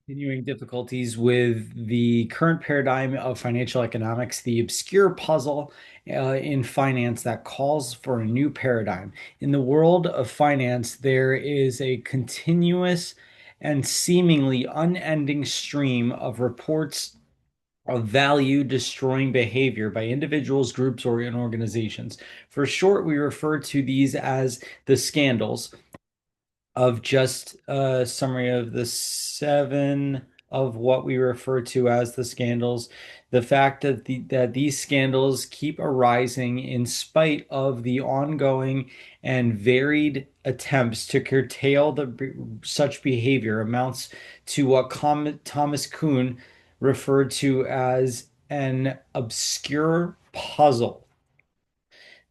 Continuing difficulties with the current paradigm of financial economics, the obscure puzzle in finance that calls for a new paradigm. In the world of finance, there is a continuous and seemingly unending stream of reports of value destroying behavior by individuals, groups, or in organizations. For short, we refer to these as the scandals of just a summary of the seven of what we refer to as the scandals. The fact that these scandals keep arising in spite of the ongoing and varied attempts to curtail such behavior amounts to what Thomas Kuhn referred to as an obscure puzzle.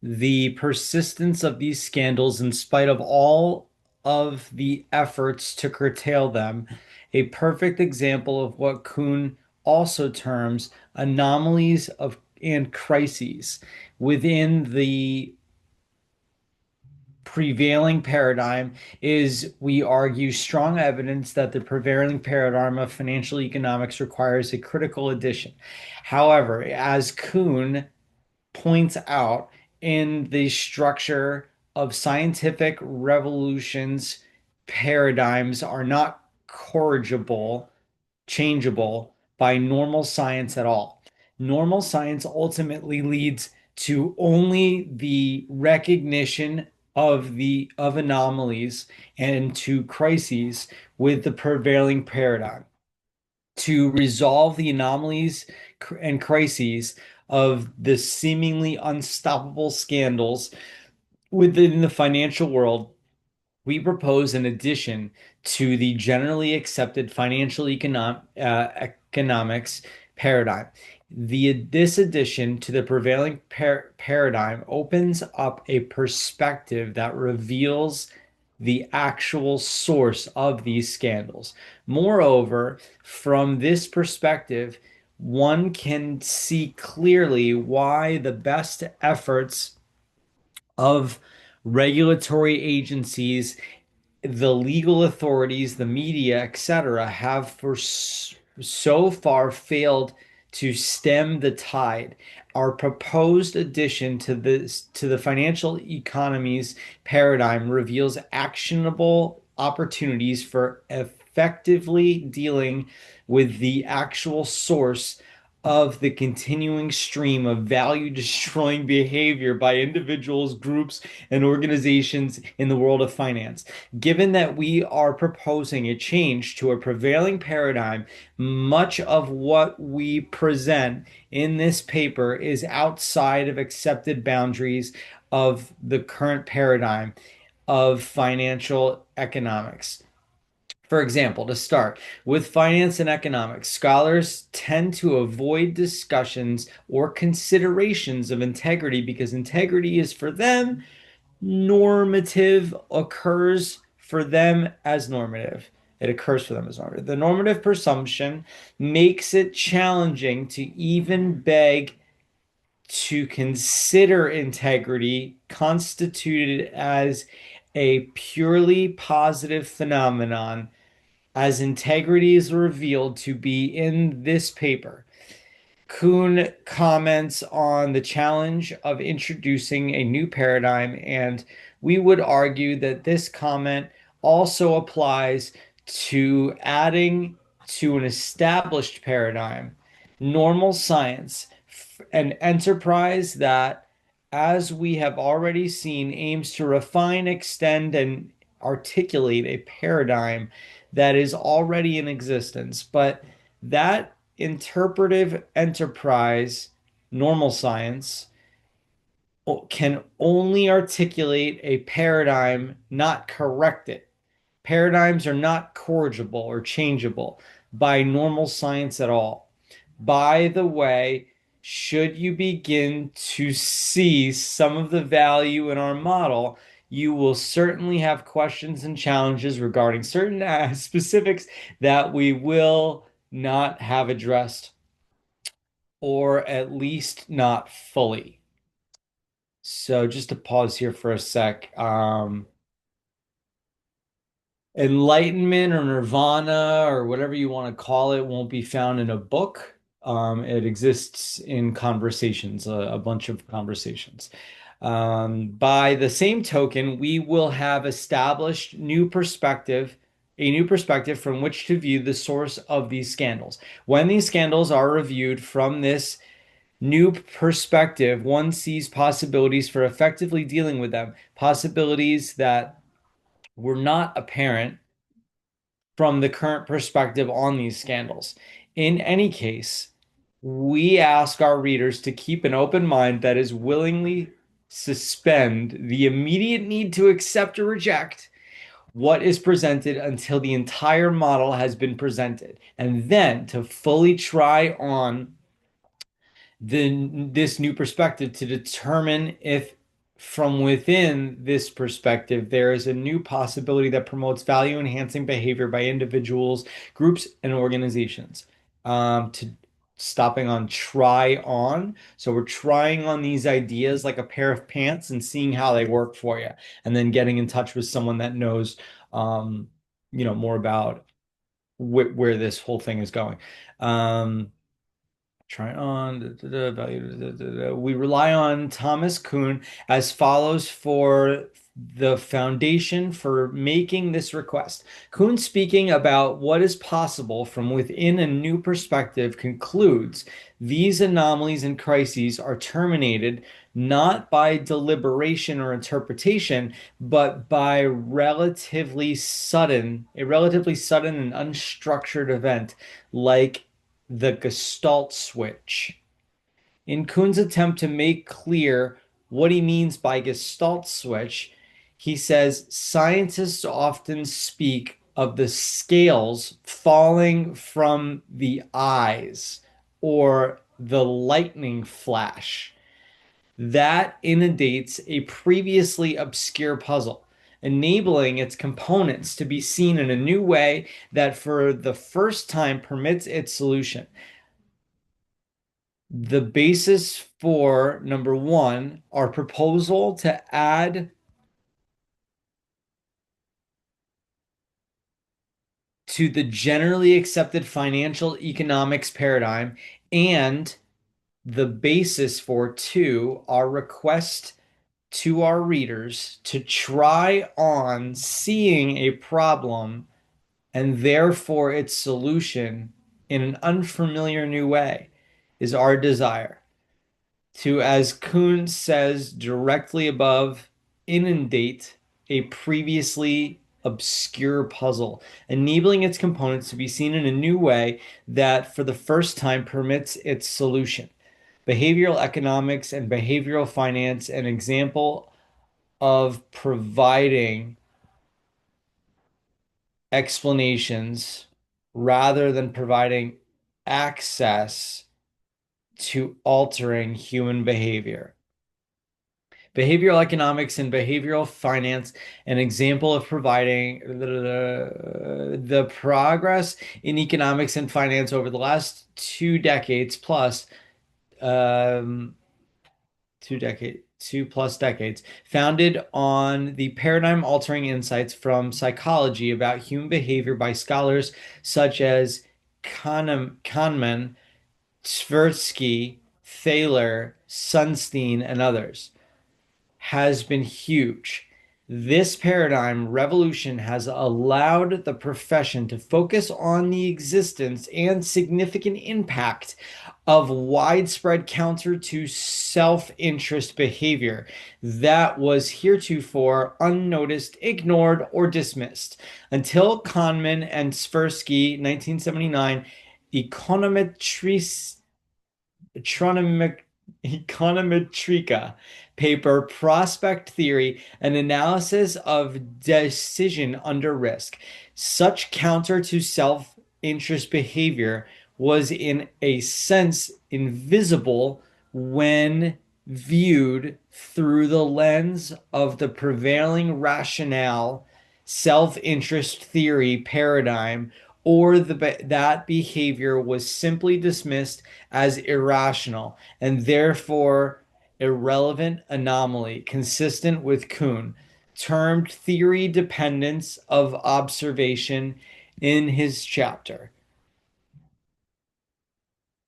The persistence of these scandals, in spite of all of the efforts to curtail them, a perfect example of what Kuhn also terms anomalies of and crises within the prevailing paradigm is, we argue, strong evidence that the prevailing paradigm of financial economics requires a critical addition. However, as Kuhn points out, in the structure of scientific revolutions, paradigms are not corrigible, changeable by normal science at all. Normal science ultimately leads to only the recognition of anomalies and to crises with the prevailing paradigm. To resolve the anomalies and crises of the seemingly unstoppable scandals within the financial world, we propose an addition to the generally accepted financial economics paradigm. This addition to the prevailing paradigm opens up a perspective that reveals the actual source of these scandals. Moreover, from this perspective, one can see clearly why the best efforts of regulatory agencies, the legal authorities, the media, etc., have for so far failed to stem the tide. Our proposed addition to the financial economy's paradigm reveals actionable opportunities for effectively dealing with the actual source of the continuing stream of value destroying behavior by individuals, groups, and organizations in the world of finance. Given that we are proposing a change to a prevailing paradigm, much of what we present in this paper is outside of accepted boundaries of the current paradigm of financial economics. For example, to start with finance and economics, scholars tend to avoid discussions or considerations of integrity because integrity is for them normative, occurs for them as normative. It occurs for them as normative. The normative presumption makes it challenging to even beg to consider integrity constituted as a purely positive phenomenon, as integrity is revealed to be in this paper. Kuhn comments on the challenge of introducing a new paradigm, and we would argue that this comment also applies to adding to an established paradigm, normal science, an enterprise that, as we have already seen, aims to refine, extend, and articulate a paradigm that is already in existence. But that interpretive enterprise, normal science, can only articulate a paradigm, not correct it. Paradigms are not corrigible or changeable by normal science at all. By the way, should you begin to see some of the value in our model, you will certainly have questions and challenges regarding certain specifics that we will not have addressed, or at least not fully. So just to pause here for a sec. Enlightenment or nirvana or whatever you want to call it won't be found in a book. It exists in conversations, a bunch of conversations. By the same token, we will have established a new perspective from which to view the source of these scandals. When these scandals are reviewed from this new perspective, one sees possibilities for effectively dealing with them, possibilities that were not apparent from the current perspective on these scandals. In any case, we ask our readers to keep an open mind that is willingly suspend the immediate need to accept or reject what is presented until the entire model has been presented, and then to fully try on this new perspective to determine if from within this perspective there is a new possibility that promotes value enhancing behavior by individuals, groups, and organizations. To stopping on try on. So we're trying on these ideas like a pair of pants and seeing how they work for you, and then getting in touch with someone that knows, um, more about where this whole thing is going. Um, Try on value. We rely on Thomas Kuhn as follows for the foundation for making this request. Kuhn, speaking about what is possible from within a new perspective, concludes these anomalies and crises are terminated not by deliberation or interpretation, but by a relatively sudden and unstructured event like the Gestalt switch. In Kuhn's attempt to make clear what he means by Gestalt switch, he says scientists often speak of the scales falling from the eyes or the lightning flash. That inundates a previously obscure puzzle, enabling its components to be seen in a new way that for the first time permits its solution. The basis for number one, our proposal to add to the generally accepted financial economics paradigm, and the basis for two, our request to our readers to try on seeing a problem and therefore its solution in an unfamiliar new way is our desire to, as Kuhn says directly above, inundate a previously obscure puzzle, enabling its components to be seen in a new way that for the first time permits its solution. Behavioral economics and behavioral finance, an example of providing explanations rather than providing access to altering human behavior. Behavioral economics and behavioral finance, an example of providing the progress in economics and finance over the last 2 decades plus, um, 2 plus decades, founded on the paradigm altering insights from psychology about human behavior by scholars such as Kahneman, Tversky, Thaler, Sunstein, and others, has been huge. This paradigm revolution has allowed the profession to focus on the existence and significant impact of widespread counter to self-interest behavior that was heretofore unnoticed, ignored, or dismissed. Until Kahneman and Tversky, 1979, econometric econometrica paper, Prospect Theory, an analysis of decision under risk. Such counter to self-interest behavior was in a sense invisible when viewed through the lens of the prevailing rationale self-interest theory paradigm, or that behavior was simply dismissed as irrational and therefore irrelevant anomaly, consistent with Kuhn. termed theory dependence of observation in his chapter.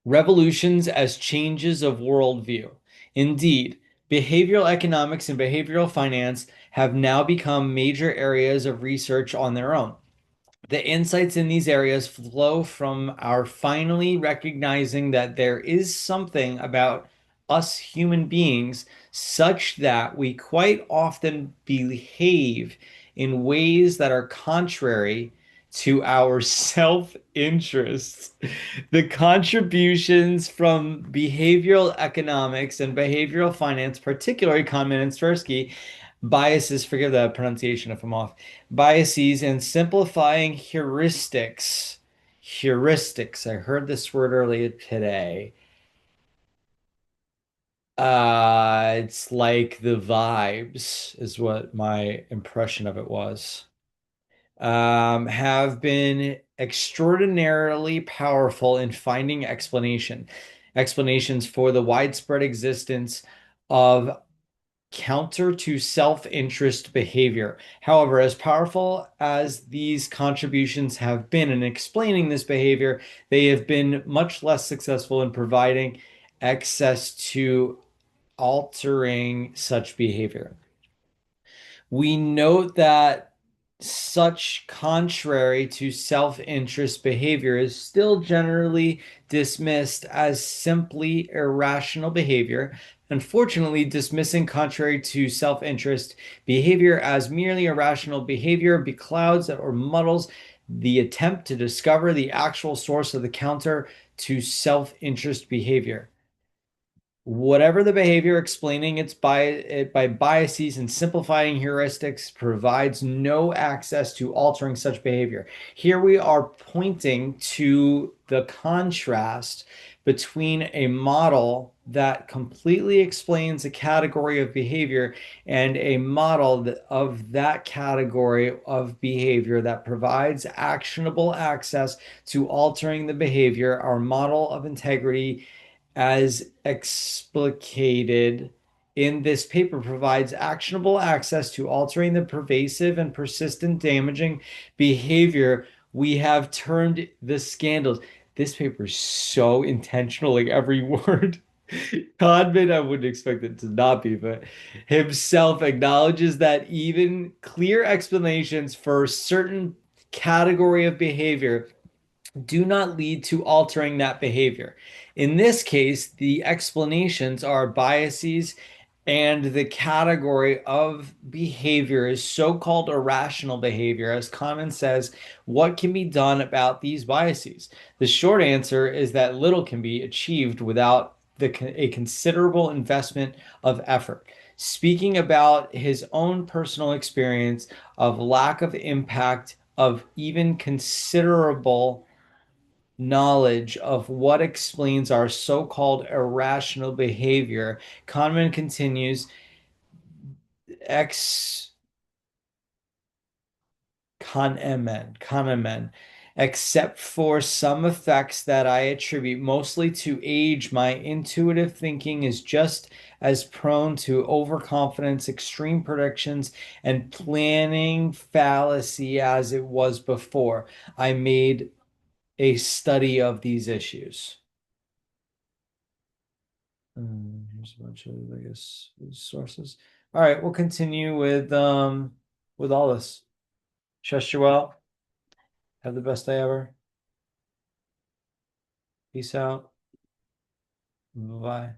Revolutions as changes of worldview. Indeed, behavioral economics and behavioral finance have now become major areas of research on their own. The insights in these areas flow from our finally recognizing that there is something about us human beings such that we quite often behave in ways that are contrary to our self-interests. The contributions from behavioral economics and behavioral finance, particularly Kahneman and Tversky, biases, forgive the pronunciation if I'm off, biases and simplifying heuristics. Heuristics, I heard this word earlier today. It's like the vibes, is what my impression of it was. Have been extraordinarily powerful in finding explanations for the widespread existence of counter to self-interest behavior. However, as powerful as these contributions have been in explaining this behavior, they have been much less successful in providing access to altering such behavior. We note that such contrary to self-interest behavior is still generally dismissed as simply irrational behavior. Unfortunately, dismissing contrary to self-interest behavior as merely irrational behavior beclouds or muddles the attempt to discover the actual source of the counter to self-interest behavior. Whatever the behavior, explaining it by biases and simplifying heuristics provides no access to altering such behavior. Here we are pointing to the contrast between a model that completely explains a category of behavior and a model of that category of behavior that provides actionable access to altering the behavior. Our model of integrity, as explicated in this paper, provides actionable access to altering the pervasive and persistent damaging behavior we have termed the scandals. This paper is so intentional, like every word. Codman, I wouldn't expect it to not be, but himself acknowledges that even clear explanations for a certain category of behavior do not lead to altering that behavior. In this case, the explanations are biases, and the category of behavior is so-called irrational behavior. As Kahneman says, what can be done about these biases? The short answer is that little can be achieved without a considerable investment of effort. Speaking about his own personal experience of lack of impact of even considerable knowledge of what explains our so-called irrational behavior, Kahneman continues, ex Kahneman, except for some effects that I attribute mostly to age, my intuitive thinking is just as prone to overconfidence, extreme predictions, and planning fallacy as it was before I made a study of these issues. Here's a bunch of, I guess, sources. All right, we'll continue with all this. Trust you well. Have the best day ever. Peace out. Bye.